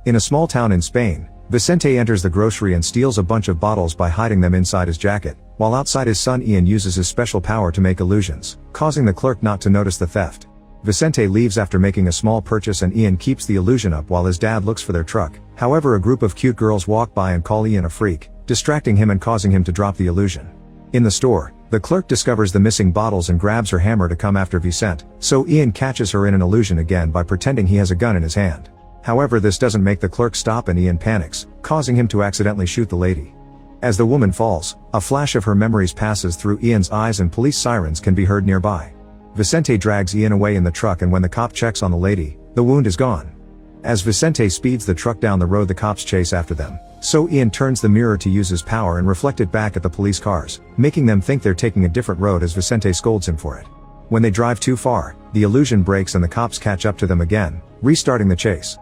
In a small town in Spain, Vicente enters the grocery and steals a bunch of bottles by hiding them inside his jacket, while outside his son Ian uses his special power to make illusions, causing the clerk not to notice the theft. Vicente leaves after making a small purchase and Ian keeps the illusion up while his dad looks for their truck. However, a group of cute girls walk by and call Ian a freak, distracting him and causing him to drop the illusion. In the store, the clerk discovers the missing bottles and grabs her hammer to come after Vicente, so Ian catches her in an illusion again by pretending he has a gun in his hand. However, this doesn't make the clerk stop and Ian panics, causing him to accidentally shoot the lady. As the woman falls, a flash of her memories passes through Ian's eyes and police sirens can be heard nearby. Vicente drags Ian away in the truck and when the cop checks on the lady, the wound is gone. As Vicente speeds the truck down the road, the cops chase after them, so Ian turns the mirror to use his power and reflect it back at the police cars, making them think they're taking a different road as Vicente scolds him for it. When they drive too far, the illusion breaks and the cops catch up to them again, restarting the chase.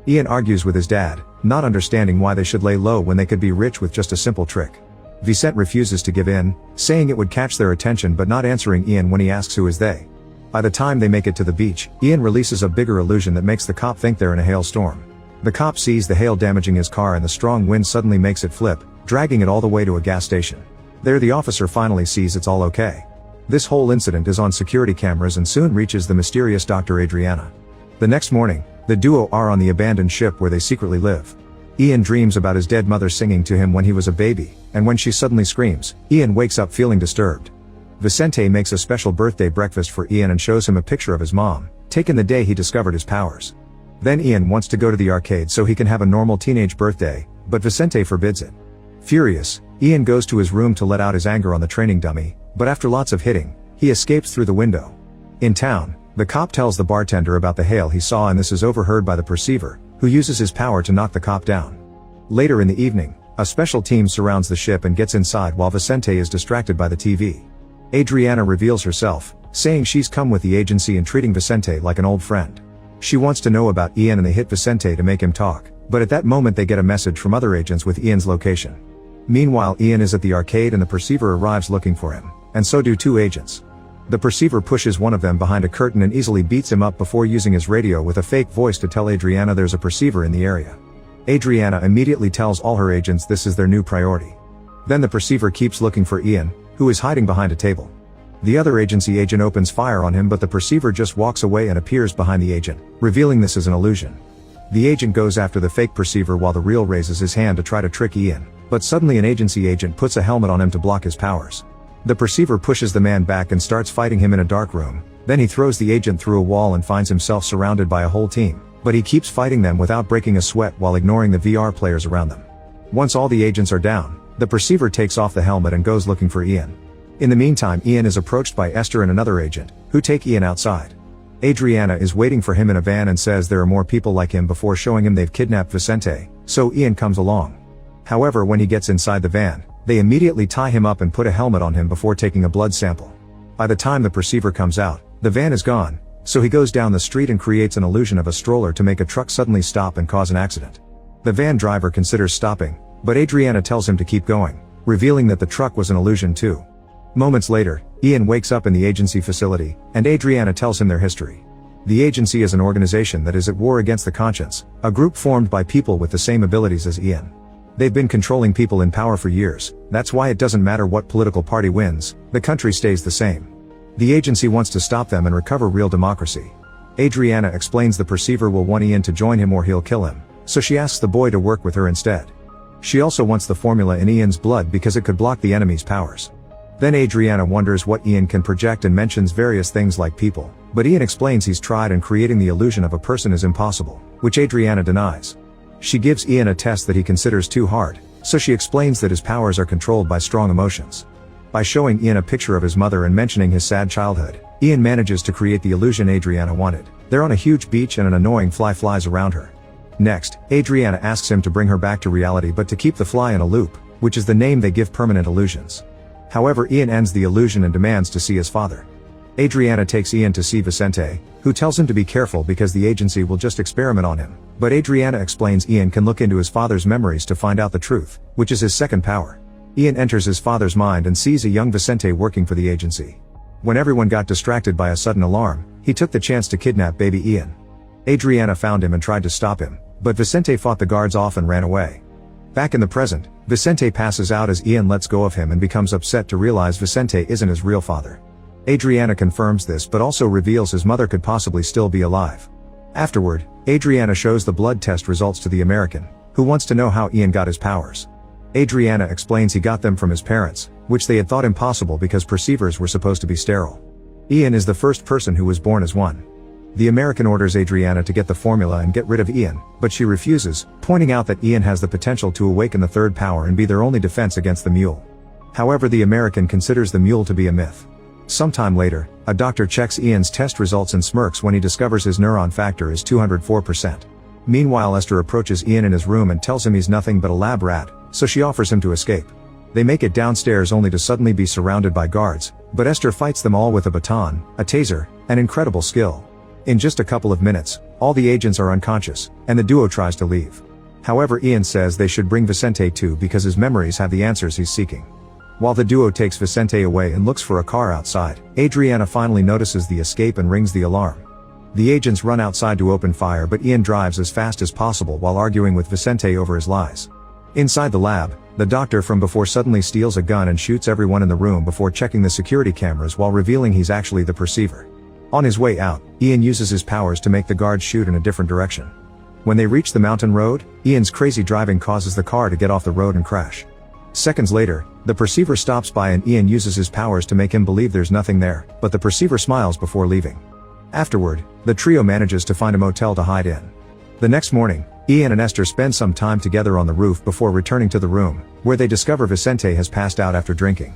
Ian argues with his dad, not understanding why they should lay low when they could be rich with just a simple trick. Vicente refuses to give in, saying it would catch their attention but not answering Ian when he asks who is they. By the time they make it to the beach, Ian releases a bigger illusion that makes the cop think they're in a hailstorm. The cop sees the hail damaging his car and the strong wind suddenly makes it flip, dragging it all the way to a gas station. There the officer finally sees it's all okay. This whole incident is on security cameras and soon reaches the mysterious Dr. Adriana. The next morning, the duo are on the abandoned ship where they secretly live. Ian dreams about his dead mother singing to him when he was a baby, and when she suddenly screams, Ian wakes up feeling disturbed. Vicente makes a special birthday breakfast for Ian and shows him a picture of his mom, taken the day he discovered his powers. Then Ian wants to go to the arcade so he can have a normal teenage birthday, but Vicente forbids it. Furious, Ian goes to his room to let out his anger on the training dummy, but after lots of hitting, he escapes through the window. In town, the cop tells the bartender about the hail he saw and this is overheard by the perceiver, who uses his power to knock the cop down. Later in the evening, a special team surrounds the ship and gets inside while Vicente is distracted by the TV. Adriana reveals herself, saying she's come with the agency and treating Vicente like an old friend. She wants to know about Ian and they hit Vicente to make him talk, but at that moment they get a message from other agents with Ian's location. Meanwhile, Ian is at the arcade and the perceiver arrives looking for him, and so do two agents. The perceiver pushes one of them behind a curtain and easily beats him up before using his radio with a fake voice to tell Adriana there's a perceiver in the area. Adriana immediately tells all her agents this is their new priority. Then the perceiver keeps looking for Ian, who is hiding behind a table. The other agency agent opens fire on him but the perceiver just walks away and appears behind the agent, revealing this is an illusion. The agent goes after the fake perceiver while the real raises his hand to try to trick Ian, but suddenly an agency agent puts a helmet on him to block his powers. The perceiver pushes the man back and starts fighting him in a dark room, then he throws the agent through a wall and finds himself surrounded by a whole team, but he keeps fighting them without breaking a sweat while ignoring the VR players around them. Once all the agents are down, the perceiver takes off the helmet and goes looking for Ian. In the meantime, Ian is approached by Esther and another agent, who take Ian outside. Adriana is waiting for him in a van and says there are more people like him before showing him they've kidnapped Vicente, so Ian comes along. However, when he gets inside the van, they immediately tie him up and put a helmet on him before taking a blood sample. By the time the perceiver comes out, the van is gone, so he goes down the street and creates an illusion of a stroller to make a truck suddenly stop and cause an accident. The van driver considers stopping, but Adriana tells him to keep going, revealing that the truck was an illusion too. Moments later, Ian wakes up in the agency facility, and Adriana tells him their history. The agency is an organization that is at war against the conscience, a group formed by people with the same abilities as Ian. They've been controlling people in power for years, that's why it doesn't matter what political party wins, the country stays the same. The agency wants to stop them and recover real democracy. Adriana explains the perceiver will want Ian to join him or he'll kill him, so she asks the boy to work with her instead. She also wants the formula in Ian's blood because it could block the enemy's powers. Then Adriana wonders what Ian can project and mentions various things like people, but Ian explains he's tried and creating the illusion of a person is impossible, which Adriana denies. She gives Ian a test that he considers too hard, so she explains that his powers are controlled by strong emotions. By showing Ian a picture of his mother and mentioning his sad childhood, Ian manages to create the illusion Adriana wanted. They're on a huge beach and an annoying fly flies around her. Next, Adriana asks him to bring her back to reality but to keep the fly in a loop, which is the name they give permanent illusions. However, Ian ends the illusion and demands to see his father. Adriana takes Ian to see Vicente, who tells him to be careful because the agency will just experiment on him, but Adriana explains Ian can look into his father's memories to find out the truth, which is his second power. Ian enters his father's mind and sees a young Vicente working for the agency. When everyone got distracted by a sudden alarm, he took the chance to kidnap baby Ian. Adriana found him and tried to stop him, But Vicente fought the guards off and ran away. Back in the present, Vicente passes out as Ian lets go of him and becomes upset to realize Vicente isn't his real father. Adriana confirms this but also reveals his mother could possibly still be alive. Afterward, Adriana shows the blood test results to the American, who wants to know how Ian got his powers. Adriana explains he got them from his parents, which they had thought impossible because perceivers were supposed to be sterile. Ian is the first person who was born as one. The American orders Adriana to get the formula and get rid of Ian, but she refuses, pointing out that Ian has the potential to awaken the third power and be their only defense against the mule. However, the American considers the mule to be a myth. Sometime later, a doctor checks Ian's test results and smirks when he discovers his neuron factor is 204%. Meanwhile, Esther approaches Ian in his room and tells him he's nothing but a lab rat, so she offers him to escape. They make it downstairs only to suddenly be surrounded by guards, but Esther fights them all with a baton, a taser, and incredible skill. In just a couple of minutes, all the agents are unconscious, and the duo tries to leave. However, Ian says they should bring Vicente too because his memories have the answers he's seeking. While the duo takes Vicente away and looks for a car outside, Adriana finally notices the escape and rings the alarm. The agents run outside to open fire, but Ian drives as fast as possible while arguing with Vicente over his lies. Inside the lab, the doctor from before suddenly steals a gun and shoots everyone in the room before checking the security cameras while revealing he's actually the perceiver. On his way out, Ian uses his powers to make the guards shoot in a different direction. When they reach the mountain road, Ian's crazy driving causes the car to get off the road and crash. Seconds later, the perceiver stops by and Ian uses his powers to make him believe there's nothing there, but the perceiver smiles before leaving. Afterward, the trio manages to find a motel to hide in. The next morning, Ian and Esther spend some time together on the roof before returning to the room, where they discover Vicente has passed out after drinking.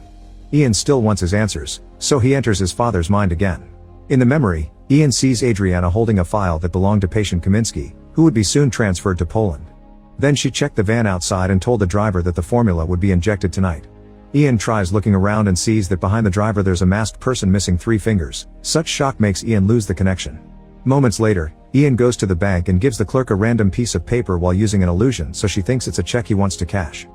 Ian still wants his answers, so he enters his father's mind again. In the memory, Ian sees Adriana holding a file that belonged to patient Kaminsky, who would be soon transferred to Poland. Then she checked the van outside and told the driver that the formula would be injected tonight. Ian tries looking around and sees that behind the driver there's a masked person missing 3 fingers. Such shock makes Ian lose the connection. Moments later, Ian goes to the bank and gives the clerk a random piece of paper while using an illusion, so she thinks it's a check he wants to cash.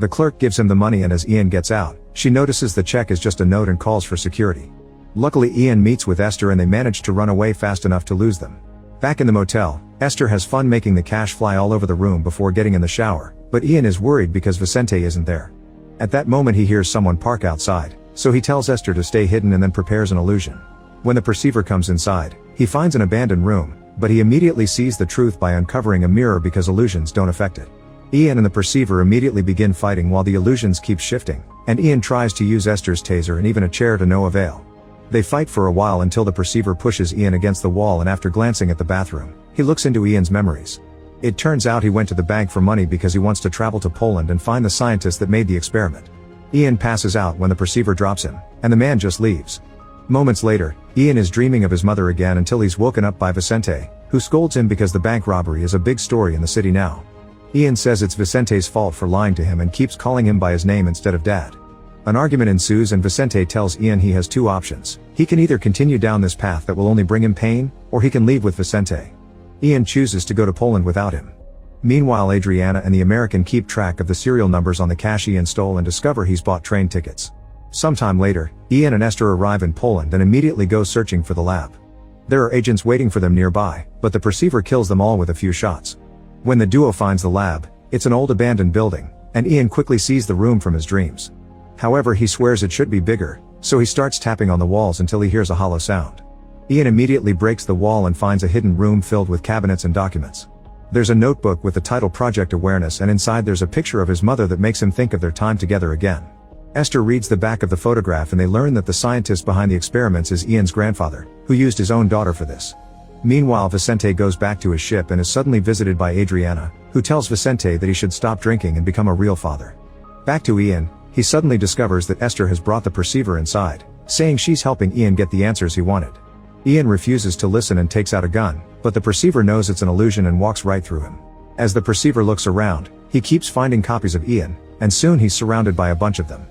The clerk gives him the money, and as Ian gets out, she notices the check is just a note and calls for security. Luckily, Ian meets with Esther and they manage to run away fast enough to lose them. Back in the motel, Esther has fun making the cash fly all over the room before getting in the shower, but Ian is worried because Vicente isn't there. At that moment he hears someone park outside, so he tells Esther to stay hidden and then prepares an illusion. When the perceiver comes inside, he finds an abandoned room, but he immediately sees the truth by uncovering a mirror because illusions don't affect it. Ian and the perceiver immediately begin fighting while the illusions keep shifting, and Ian tries to use Esther's taser and even a chair to no avail. They fight for a while until the perceiver pushes Ian against the wall, and after glancing at the bathroom, he looks into Ian's memories. It turns out he went to the bank for money because he wants to travel to Poland and find the scientist that made the experiment. Ian passes out when the perceiver drops him, and the man just leaves. Moments later, Ian is dreaming of his mother again until he's woken up by Vicente, who scolds him because the bank robbery is a big story in the city now. Ian says it's Vicente's fault for lying to him and keeps calling him by his name instead of Dad. An argument ensues and Vicente tells Ian he has 2 options. He can either continue down this path that will only bring him pain, or he can leave with Vicente. Ian chooses to go to Poland without him. Meanwhile, Adriana and the American keep track of the serial numbers on the cash Ian stole and discover he's bought train tickets. Sometime later, Ian and Esther arrive in Poland and immediately go searching for the lab. There are agents waiting for them nearby, but the perceiver kills them all with a few shots. When the duo finds the lab, it's an old abandoned building, and Ian quickly sees the room from his dreams. However, he swears it should be bigger, so he starts tapping on the walls until he hears a hollow sound. Ian immediately breaks the wall and finds a hidden room filled with cabinets and documents. There's a notebook with the title Project Awareness, and inside there's a picture of his mother that makes him think of their time together again. Esther reads the back of the photograph and they learn that the scientist behind the experiments is Ian's grandfather, who used his own daughter for this. Meanwhile, Vicente goes back to his ship and is suddenly visited by Adriana, who tells Vicente that he should stop drinking and become a real father. Back to Ian, he suddenly discovers that Esther has brought the perceiver inside, saying she's helping Ian get the answers he wanted. Ian refuses to listen and takes out a gun, but the perceiver knows it's an illusion and walks right through him. As the perceiver looks around, he keeps finding copies of Ian, and soon he's surrounded by a bunch of them.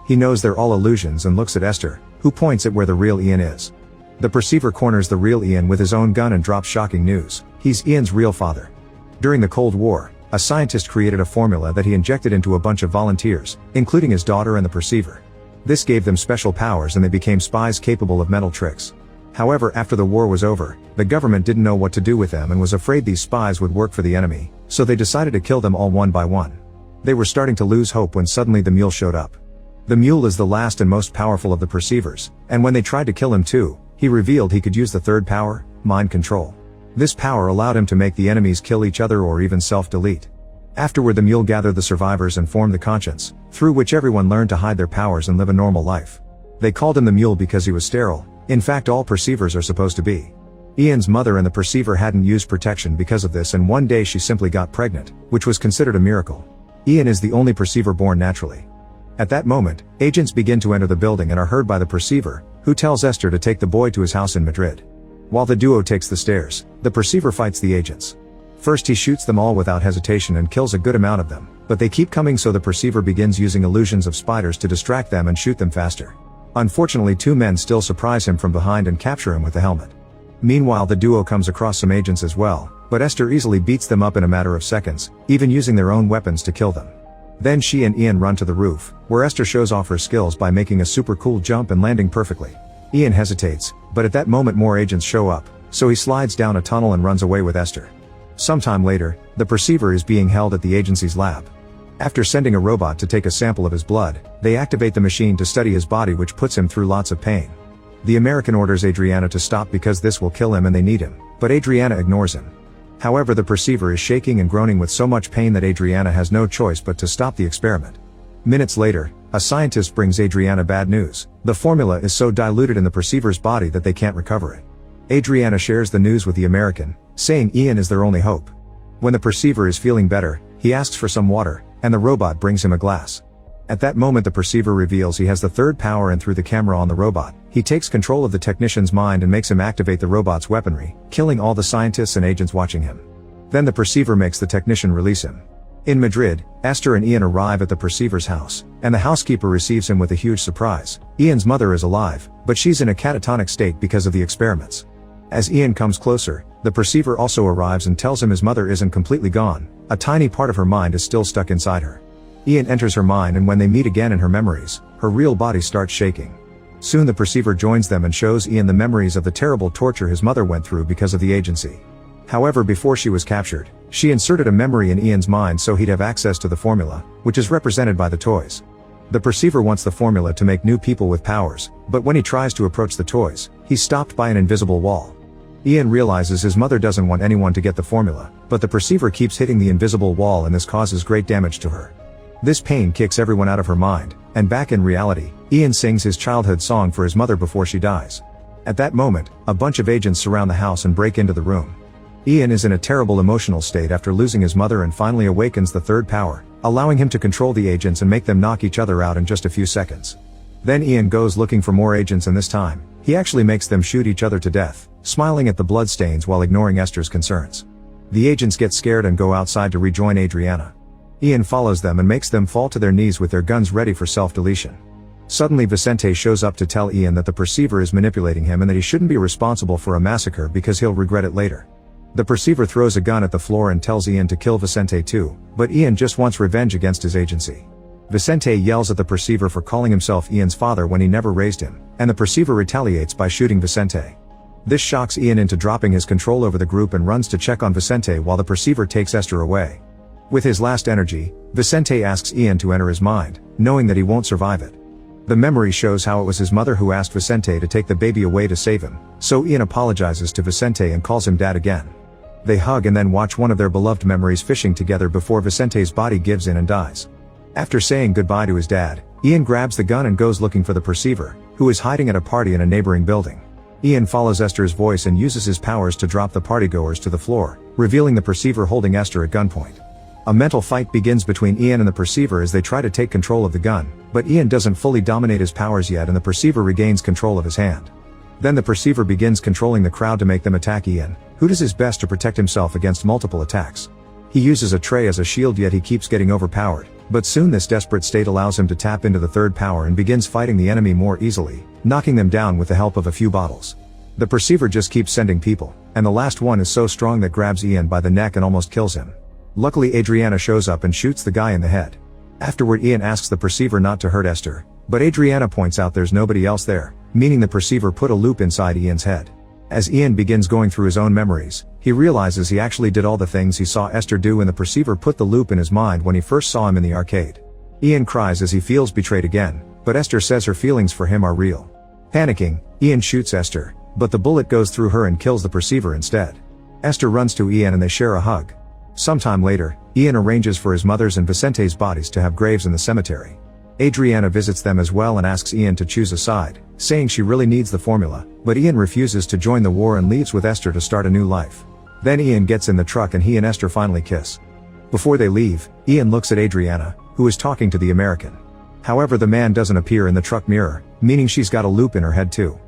He knows they're all illusions and looks at Esther, who points at where the real Ian is. The perceiver corners the real Ian with his own gun and drops shocking news: he's Ian's real father. During the Cold War, a scientist created a formula that he injected into a bunch of volunteers, including his daughter and the perceiver. This gave them special powers and they became spies capable of mental tricks. However, after the war was over, the government didn't know what to do with them and was afraid these spies would work for the enemy, so they decided to kill them all one by one. They were starting to lose hope when suddenly the mule showed up. The mule is the last and most powerful of the perceivers, and when they tried to kill him too, he revealed he could use the third power, mind control. This power allowed him to make the enemies kill each other or even self-delete. Afterward, the mule gathered the survivors and formed the conscience, through which everyone learned to hide their powers and live a normal life. They called him the mule because he was sterile. In fact, all perceivers are supposed to be. Ian's mother and the perceiver hadn't used protection because of this, and one day she simply got pregnant, which was considered a miracle. Ian is the only perceiver born naturally. At that moment, agents begin to enter the building and are heard by the perceiver, who tells Esther to take the boy to his house in Madrid. While the duo takes the stairs, the perceiver fights the agents. First he shoots them all without hesitation and kills a good amount of them, but they keep coming, so the perceiver begins using illusions of spiders to distract them and shoot them faster. Unfortunately, two men still surprise him from behind and capture him with the helmet. Meanwhile, the duo comes across some agents as well, but Esther easily beats them up in a matter of seconds, even using their own weapons to kill them. Then she and Ian run to the roof, where Esther shows off her skills by making a super cool jump and landing perfectly. Ian hesitates, but at that moment more agents show up, so he slides down a tunnel and runs away with Esther. Sometime later, the perceiver is being held at the agency's lab. After sending a robot to take a sample of his blood, they activate the machine to study his body, which puts him through lots of pain. The American orders Adriana to stop because this will kill him and they need him, but Adriana ignores him. However, the perceiver is shaking and groaning with so much pain that Adriana has no choice but to stop the experiment. Minutes later, a scientist brings Adriana bad news. The formula is so diluted in the perceiver's body that they can't recover it. Adriana shares the news with the American, saying Ian is their only hope. When the perceiver is feeling better, he asks for some water, and the robot brings him a glass. At that moment, the perceiver reveals he has the third power, and through the camera on the robot, he takes control of the technician's mind and makes him activate the robot's weaponry, killing all the scientists and agents watching him. Then the perceiver makes the technician release him. In Madrid, Esther and Ian arrive at the perceiver's house, and the housekeeper receives him with a huge surprise. Ian's mother is alive, but she's in a catatonic state because of the experiments. As Ian comes closer, the perceiver also arrives and tells him his mother isn't completely gone. A tiny part of her mind is still stuck inside her. Ian enters her mind, and when they meet again in her memories, her real body starts shaking. Soon the perceiver joins them and shows Ian the memories of the terrible torture his mother went through because of the agency. However, before she was captured, she inserted a memory in Ian's mind so he'd have access to the formula, which is represented by the toys. The perceiver wants the formula to make new people with powers, but when he tries to approach the toys, he's stopped by an invisible wall. Ian realizes his mother doesn't want anyone to get the formula, but the perceiver keeps hitting the invisible wall and this causes great damage to her. This pain kicks everyone out of her mind, and back in reality, Ian sings his childhood song for his mother before she dies. At that moment, a bunch of agents surround the house and break into the room. Ian is in a terrible emotional state after losing his mother and finally awakens the third power, allowing him to control the agents and make them knock each other out in just a few seconds. Then Ian goes looking for more agents, and this time, he actually makes them shoot each other to death, smiling at the bloodstains while ignoring Esther's concerns. The agents get scared and go outside to rejoin Adriana. Ian follows them and makes them fall to their knees with their guns ready for self-deletion. Suddenly Vicente shows up to tell Ian that the perceiver is manipulating him and that he shouldn't be responsible for a massacre because he'll regret it later. The perceiver throws a gun at the floor and tells Ian to kill Vicente too, but Ian just wants revenge against his agency. Vicente yells at the perceiver for calling himself Ian's father when he never raised him, and the perceiver retaliates by shooting Vicente. This shocks Ian into dropping his control over the group and runs to check on Vicente while the perceiver takes Esther away. With his last energy, Vicente asks Ian to enter his mind, knowing that he won't survive it. The memory shows how it was his mother who asked Vicente to take the baby away to save him, so Ian apologizes to Vicente and calls him dad again. They hug and then watch one of their beloved memories fishing together before Vicente's body gives in and dies. After saying goodbye to his dad, Ian grabs the gun and goes looking for the perceiver, who is hiding at a party in a neighboring building. Ian follows Esther's voice and uses his powers to drop the partygoers to the floor, revealing the perceiver holding Esther at gunpoint. A mental fight begins between Ian and the perceiver as they try to take control of the gun, but Ian doesn't fully dominate his powers yet and the perceiver regains control of his hand. Then the perceiver begins controlling the crowd to make them attack Ian, who does his best to protect himself against multiple attacks. He uses a tray as a shield, yet he keeps getting overpowered, but soon this desperate state allows him to tap into the third power and begins fighting the enemy more easily, knocking them down with the help of a few bottles. The perceiver just keeps sending people, and the last one is so strong that grabs Ian by the neck and almost kills him. Luckily Adriana shows up and shoots the guy in the head. Afterward Ian asks the perceiver not to hurt Esther, but Adriana points out there's nobody else there, meaning the perceiver put a loop inside Ian's head. As Ian begins going through his own memories, he realizes he actually did all the things he saw Esther do when the perceiver put the loop in his mind when he first saw him in the arcade. Ian cries as he feels betrayed again, but Esther says her feelings for him are real. Panicking, Ian shoots Esther, but the bullet goes through her and kills the perceiver instead. Esther runs to Ian and they share a hug. Sometime later, Ian arranges for his mother's and Vicente's bodies to have graves in the cemetery. Adriana visits them as well and asks Ian to choose a side, saying she really needs the formula, but Ian refuses to join the war and leaves with Esther to start a new life. Then Ian gets in the truck and he and Esther finally kiss. Before they leave, Ian looks at Adriana, who is talking to the American. However, the man doesn't appear in the truck mirror, meaning she's got a loop in her head too.